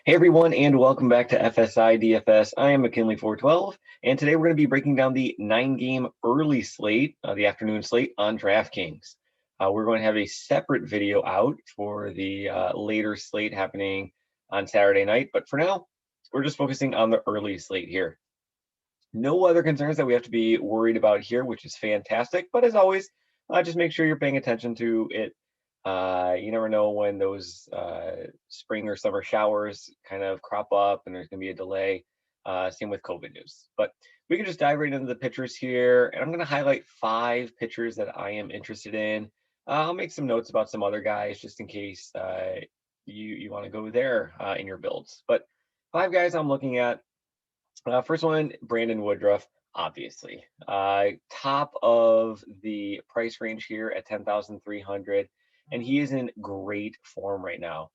Hey everyone, and welcome back to FSI DFS. I am McKinley412, and today we're going to be breaking down the 9-game early slate, the afternoon slate on Draftkings. We're going to have a separate video out for the later slate happening on Saturday night, but for now, we're just focusing on the early slate here. No other concerns that we have to be worried about here, which is fantastic, but as always, just make sure you're paying attention to it. You never know when those spring or summer showers kind of crop up and there's going to be a delay. Same with COVID news. But we can just dive right into the pitchers here. And I'm going to highlight 5 pitchers that I am interested in. I'll make some notes about some other guys just in case you want to go there in your builds. But 5 guys I'm looking at. First one, Brandon Woodruff, obviously. Top of the price range here at 10,300. And he is in great form right now.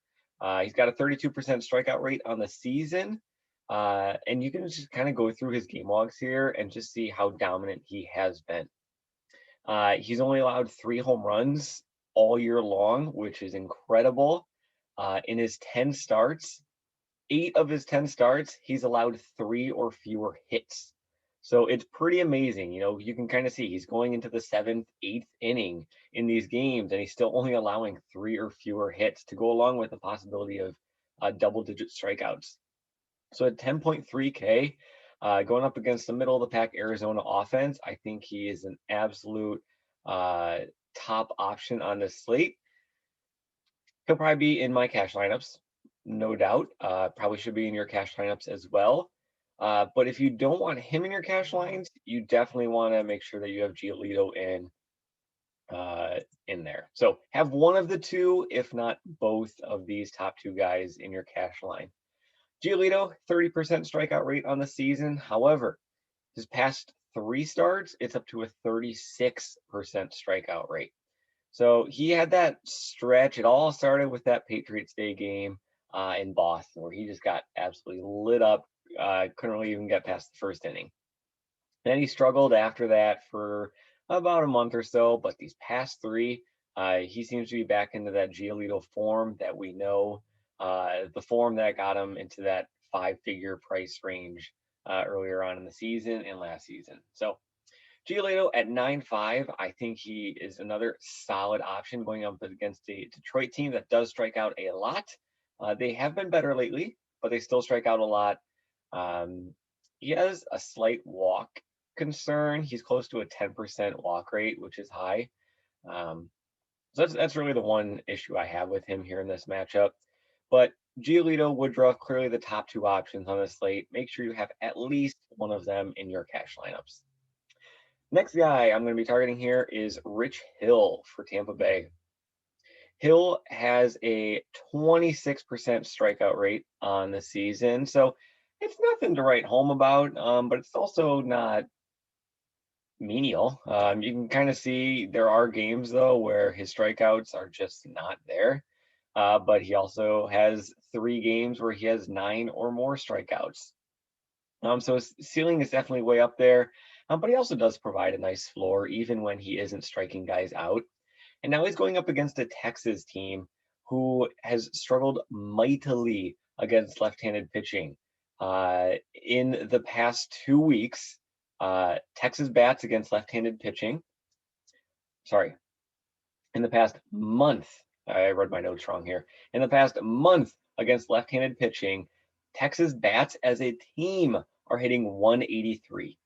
He's got a 32% strikeout rate on the season. And you can just kind of go through his game logs here and just see how dominant he has been. He's only allowed 3 home runs all year long, which is incredible. In his 10 starts, 8 of his 10 starts, he's allowed 3 or fewer hits. So it's pretty amazing. You know, you can kind of see he's going into the 7th, 8th inning in these games, and he's still only allowing 3 or fewer hits to go along with the possibility of double-digit strikeouts. So at 10.3K, going up against the middle of the pack Arizona offense, I think he is an absolute top option on this slate. He'll probably be in my cash lineups, no doubt. Probably should be in your cash lineups as well. But if you don't want him in your cash lines, you definitely want to make sure that you have GIOLITO in there. So have one of the two, if not both of these top 2 guys in your cash line. GIOLITO, 30% strikeout rate on the season. However, his past 3 starts, it's up to a 36% strikeout rate. So he had that stretch. It all started with that Patriots Day game in Boston, where he just got absolutely lit up. Couldn't really even get past the first inning. Then he struggled after that for about a month or so, but these past 3, he seems to be back into that GIOLITO form that we know, the form that got him into that 5-figure price range earlier on in the season and last season. So GIOLITO at 9.5, I think he is another solid option going up against a Detroit team that does strike out a lot. They have been better lately, but they still strike out a lot. He has a slight walk concern. He's close to a 10% walk rate, which is high. So that's really the one issue I have with him here in this matchup. But GIOLITO, Woodruff, clearly the top 2 options on the slate. Make sure you have at least one of them in your cash lineups. Next guy I'm going to be targeting here is Rich Hill for Tampa Bay. Hill has a 26% strikeout rate on the season, so it's nothing to write home about, but it's also not menial. You can kind of see there are games, though, where his strikeouts are just not there, but he also has 3 games where he has 9 or more strikeouts. So his ceiling is definitely way up there, but he also does provide a nice floor even when he isn't striking guys out. And now he's going up against a Texas team who has struggled mightily against left-handed pitching. In the past 2 weeks, Texas bats against left-handed pitching. Sorry, in the past month, I read my notes wrong here. In the past month against left-handed pitching, Texas bats as a team are hitting 183.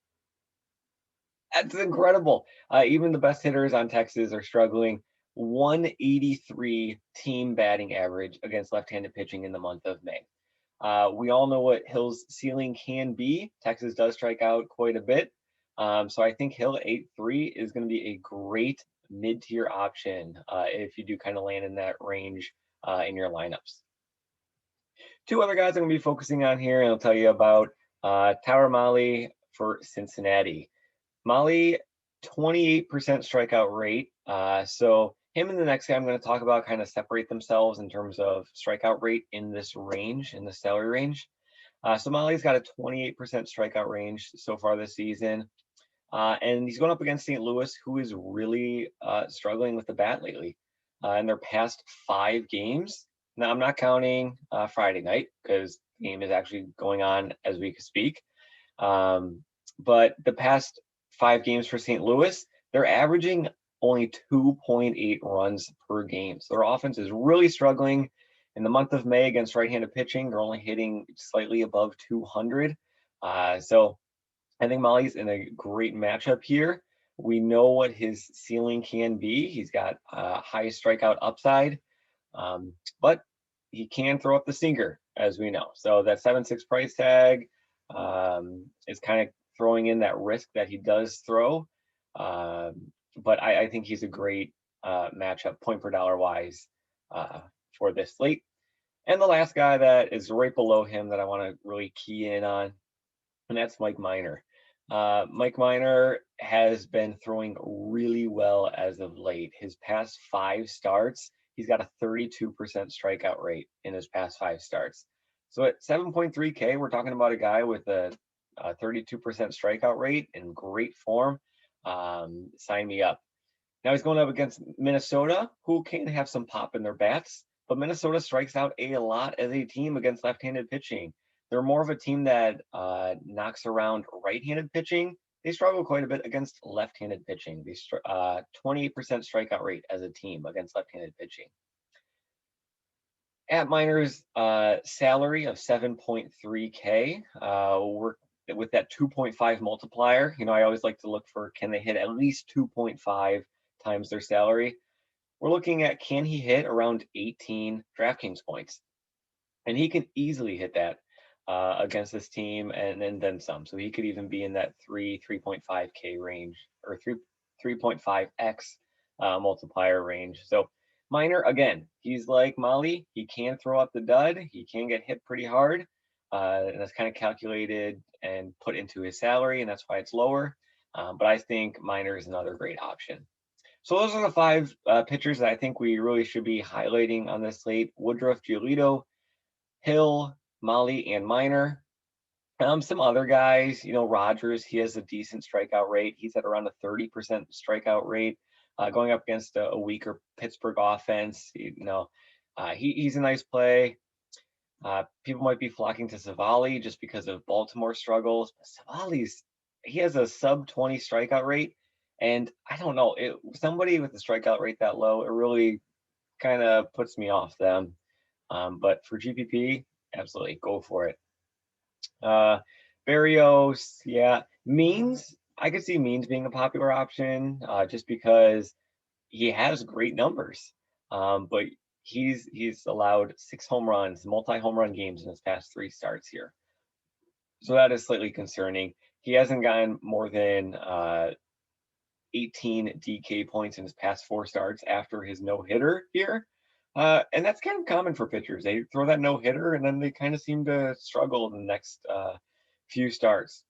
That's incredible. Even the best hitters on Texas are struggling. 183 team batting average against left-handed pitching in the month of May. We all know what Hill's ceiling can be. Texas does strike out quite a bit. So I think Hill at 8.3 is going to be a great mid-tier option if you do kind of land in that range in your lineups. 2 other guys I'm going to be focusing on here, and I'll tell you about Tyler Mahle for Cincinnati. Mahle, 28% strikeout rate. So him and the next guy I'm going to talk about kind of separate themselves in terms of strikeout rate in this range, in the salary range. So Mahle's got a 28% strikeout range so far this season. And he's going up against St. Louis, who is really struggling with the bat lately. In their past 5 games, Now, I'm not counting Friday night because the game is actually going on as we speak. But the past 5 games for St. Louis, they're averaging only 2.8 runs per game. So their offense is really struggling. In the month of May against right-handed pitching, they're only hitting slightly above 200. So I think Molly's in a great matchup here. We know what his ceiling can be. He's got high strikeout upside, but he can throw up the sinker, as we know. So that 7.6 price tag is kind of throwing in that risk that he does throw. But I think he's a great matchup, point per dollar wise, for this slate. And the last guy that is right below him that I want to really key in on, and that's Mike Minor. Mike Minor has been throwing really well as of late. His past 5 starts, he's got a 32% strikeout rate in his past 5 starts. So at 7.3K, we're talking about a guy with a 32% strikeout rate in great form. Sign me up. Now he's going up against Minnesota, who can have some pop in their bats, but Minnesota strikes out a lot as a team against left-handed pitching. They're more of a team that knocks around right-handed pitching. They struggle quite a bit against left-handed pitching. They 28% strikeout rate as a team against left-handed pitching. At Minor's salary of 7.3K, we're with that 2.5 multiplier. You know, I always like to look for, can they hit at least 2.5 times their salary? We're looking at, can he hit around 18 DraftKings points? And he can easily hit that against this team and then some. So he could even be in that 3.5K range, or 3.5x multiplier range. So Minor, again, he's like Molly. He can throw up the dud. He can get hit pretty hard. And that's kind of calculated and put into his salary, and that's why it's lower. But I think Minor is another great option. So those are the 5 pitchers that I think we really should be highlighting on this slate: Woodruff, Giolito, Hill, Molly, and Minor. Some other guys, you know, Rogers, he has a decent strikeout rate. He's at around a 30% strikeout rate, going up against a weaker Pittsburgh offense. He's a nice play. People might be flocking to Savali just because of Baltimore struggles. But he has a sub 20 strikeout rate. And I don't know, somebody with a strikeout rate that low, it really kind of puts me off them. But for GPP, absolutely go for it. Barrios, yeah. Means, I could see Means being a popular option just because he has great numbers. But he's allowed 6 home runs, multi-home run games in his past 3 starts here. So that is slightly concerning. He hasn't gotten more than 18 DK points in his past 4 starts after his no-hitter here. And that's kind of common for pitchers. They throw that no-hitter and then they kind of seem to struggle in the next few starts.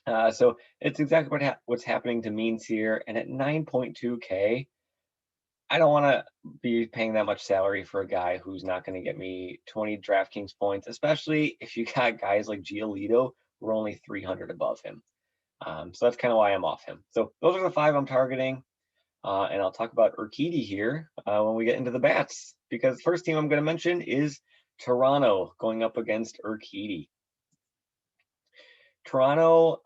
So it's exactly what's happening to Means here. And at 9.2K, I don't want to be paying that much salary for a guy who's not going to get me 20 DraftKings points, especially if you got guys like Giolito who are only 300 above him. So that's kind of why I'm off him. So those are the 5 I'm targeting. And I'll talk about Urquidy here when we get into the bats, because the first team I'm going to mention is Toronto going up against Urquidy. Toronto,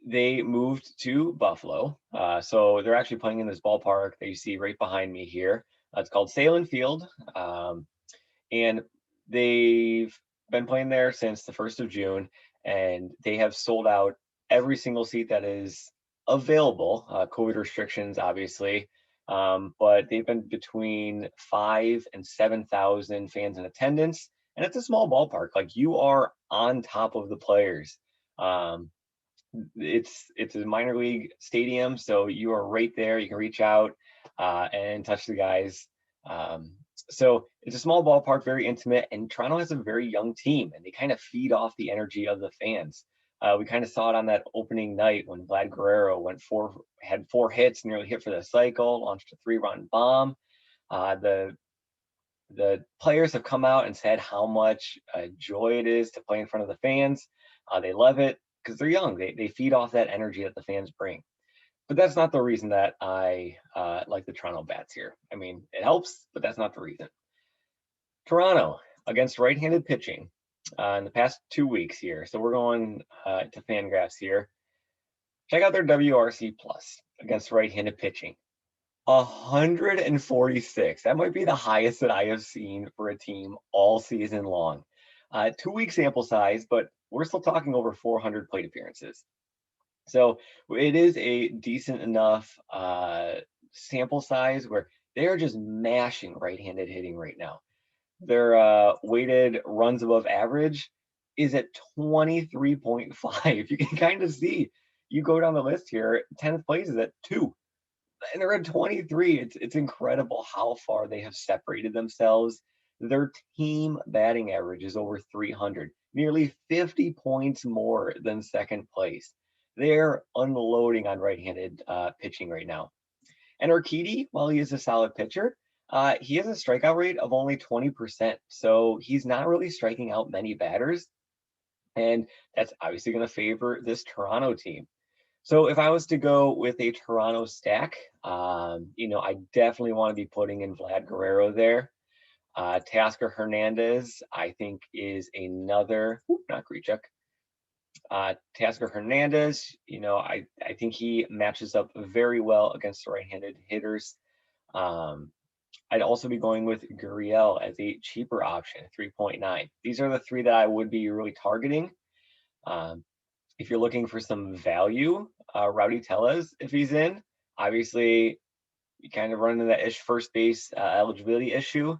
they moved to Buffalo. So they're actually playing in this ballpark that you see right behind me here. It's called Salem Field. And they've been playing there since the 1st of June, and they have sold out every single seat that is available. COVID restrictions, obviously. But they've been between 5,000 and 7,000 fans in attendance. And it's a small ballpark. Like, you are on top of the players. It's a minor league stadium, so you are right there. You can reach out and touch the guys. So it's a small ballpark, very intimate, and Toronto has a very young team, and they kind of feed off the energy of the fans. We kind of saw it on that opening night when Vlad Guerrero had 4 hits, nearly hit for the cycle, launched a 3-run bomb. The players have come out and said how much joy it is to play in front of the fans. They love it because they're young. They feed off that energy that the fans bring. But that's not the reason that I like the Toronto bats here. I mean, it helps, but that's not the reason. Toronto against right-handed pitching in the past 2 weeks here. So we're going to Fangraphs here. Check out their WRC plus against right-handed pitching. 146. That might be the highest that I have seen for a team all season long. 2-week sample size, but we're still talking over 400 plate appearances. So it is a decent enough sample size where they're just mashing right-handed hitting right now. Their weighted runs above average is at 23.5. You can kind of see, you go down the list here, 10th place is at 2. And they're at 23. It's incredible how far they have separated themselves. Their team batting average is over 300, nearly 50 points more than second place. They're unloading on right-handed pitching right now. And Urquidy, while he is a solid pitcher, he has a strikeout rate of only 20%. So he's not really striking out many batters. And that's obviously going to favor this Toronto team. So if I was to go with a Toronto stack, I definitely want to be putting in Vlad Guerrero there. Teoscar Hernandez, I think, is another, not Grichuk. Teoscar Hernandez, I think he matches up very well against the right-handed hitters. I'd also be going with Gurriel as a cheaper option, 3.9. These are the three that I would be really targeting. If you're looking for some value, Rowdy Tellez, if he's in, obviously you kind of run into that first base eligibility issue,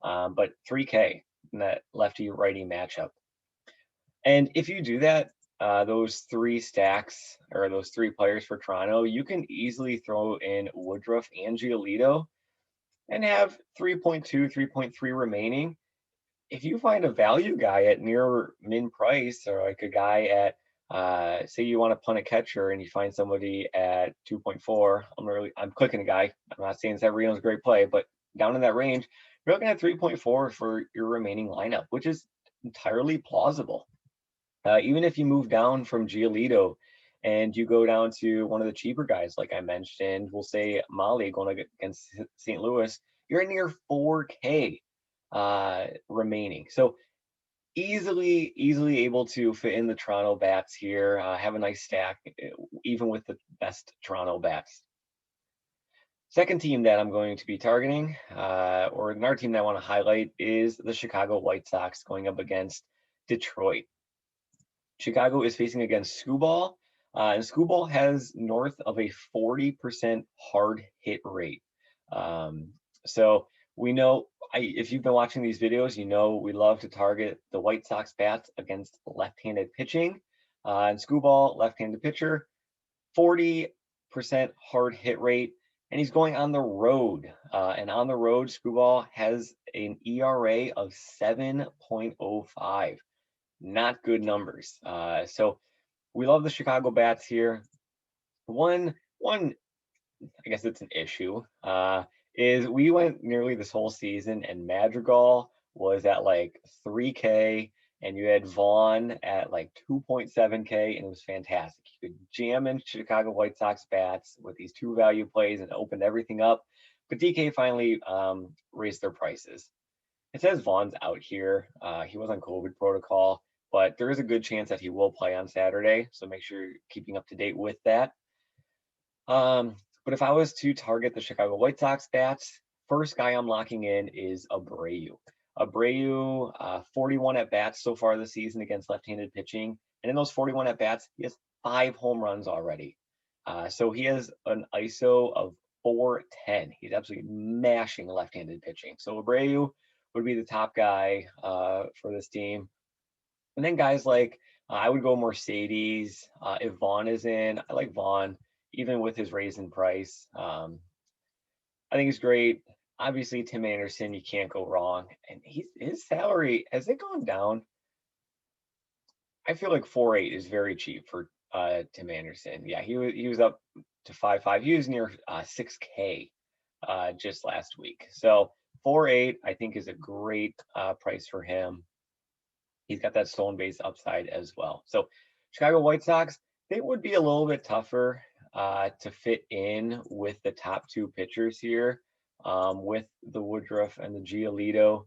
but 3K in that lefty-righty matchup. And if you do that, those 3 stacks or those 3 players for Toronto, you can easily throw in Woodruff and Giolito and have 3.2, 3.3 remaining. If you find a value guy at near min price, or like a guy at say you want to punt a catcher and you find somebody at 2.4, I'm clicking a guy. I'm not saying Severino's a great play, but down in that range, you're looking at 3.4 for your remaining lineup, which is entirely plausible. Even if you move down from Giolito and you go down to one of the cheaper guys, like I mentioned, we'll say Molly going against St. Louis, you're near 4K remaining. So easily able to fit in the Toronto bats here, have a nice stack, even with the best Toronto bats. Second team that I'm going to be targeting, or another team that I want to highlight, is the Chicago White Sox going up against Detroit. Chicago is facing against Skubal, and Skubal has north of a 40% hard hit rate. So we know, if you've been watching these videos, we love to target the White Sox bats against left-handed pitching. And Skubal, left-handed pitcher, 40% hard hit rate, and he's going on the road. And on the road, Skubal has an ERA of 7.05. Not good numbers. So we love the Chicago bats here. One, I guess it's an issue, is we went nearly this whole season and Madrigal was at like 3K and you had Vaughn at like 2.7K, and it was fantastic. You could jam in Chicago White Sox bats with these 2 value plays and opened everything up. But DK finally raised their prices. It says Vaughn's out here. He was on COVID protocol, but there is a good chance that he will play on Saturday. So make sure you're keeping up to date with that. But if I was to target the Chicago White Sox bats, first guy I'm locking in is Abreu. Abreu, 41 at-bats so far this season against left-handed pitching. And in those 41 at-bats, he has 5 home runs already. So he has an ISO of 410. He's absolutely mashing left-handed pitching. So Abreu would be the top guy for this team. And then guys like, I would go Mercedes. If Vaughn is in, I like Vaughn, even with his raise in price. I think he's great. Obviously, Tim Anderson, you can't go wrong. And his salary, has it gone down? I feel like 4.8 is very cheap for Tim Anderson. Yeah, he was up to 5.5. He was near 6K just last week. So 4.8, I think, is a great price for him. He's got that stolen base upside as well. So Chicago White Sox, they would be a little bit tougher to fit in with the top two pitchers here, with the Woodruff and the GIOLITO.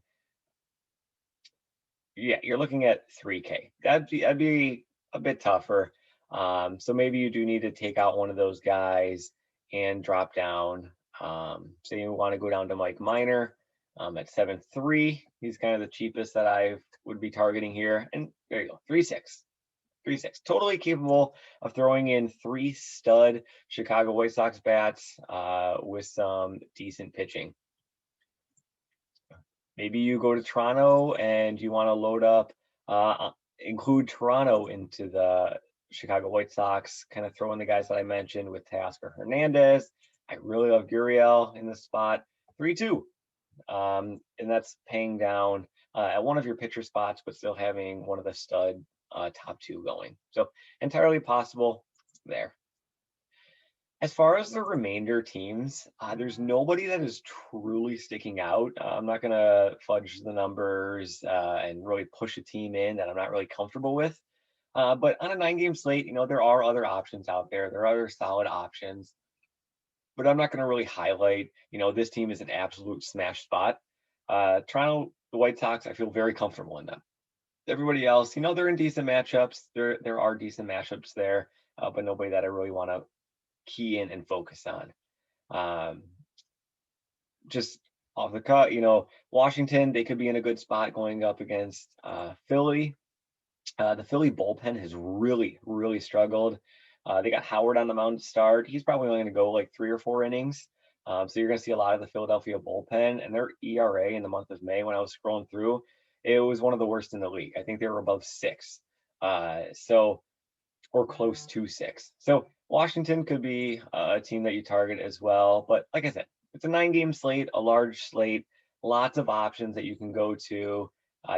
Yeah, you're looking at 3K. That'd be a bit tougher. So maybe you do need to take out one of those guys and drop down. So you want to go down to Mike Minor at 7.3. He's kind of the cheapest that I would be targeting here. And there you go, 3.6. 3.6. Totally capable of throwing in 3 stud Chicago White Sox bats with some decent pitching. Maybe you go to Toronto and you want to load up, include Toronto into the Chicago White Sox, kind of throw in the guys that I mentioned with Teoscar Hernandez. I really love Gurriel in this spot, 3-2. And that's paying down at one of your pitcher spots, but still having one of the stud top 2 going. So entirely possible there. As far as the remainder teams, there's nobody that is truly sticking out. I'm not going to fudge the numbers and really push a team in that I'm not really comfortable with. But on a 9-game slate, there are other options out there. There are other solid options. But I'm not going to really highlight, this team is an absolute smash spot. Toronto, the White Sox, I feel very comfortable in them. Everybody else, they're in decent matchups. There are decent matchups there, but nobody that I really want to key in and focus on. Just off the cut, Washington, they could be in a good spot going up against Philly. The Philly bullpen has really, really struggled. They got Howard on the mound to start. He's probably only going to go like 3 or 4 innings. So you're going to see a lot of the Philadelphia bullpen, and their ERA in the month of May, when I was scrolling through, it was one of the worst in the league. I think they were above 6. Or close to 6. So Washington could be a team that you target as well. But like I said, it's a 9-game slate, a large slate, lots of options that you can go to.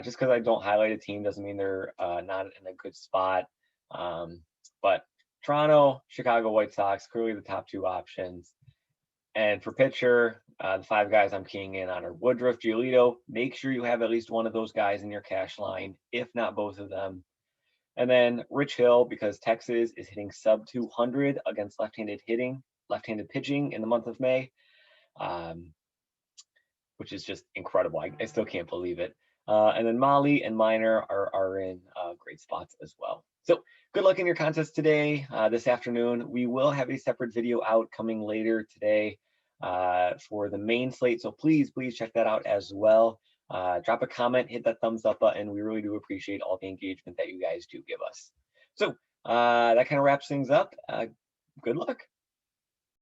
Just because I don't highlight a team doesn't mean they're not in a good spot. But Toronto, Chicago White Sox, clearly the top 2 options. And for pitcher, the 5 guys I'm keying in on are Woodruff, GIOLITO. Make sure you have at least one of those guys in your cash line, if not both of them. And then Rich Hill, because Texas is hitting sub 200 against left-handed pitching in the month of May, which is just incredible. I still can't believe it. And then Molly and Minor are in great spots as well. So good luck in your contest today, this afternoon. We will have a separate video out coming later today for the main slate. So please check that out as well. Drop a comment, hit that thumbs up button. We really do appreciate all the engagement that you guys do give us. So that kind of wraps things up. Good luck.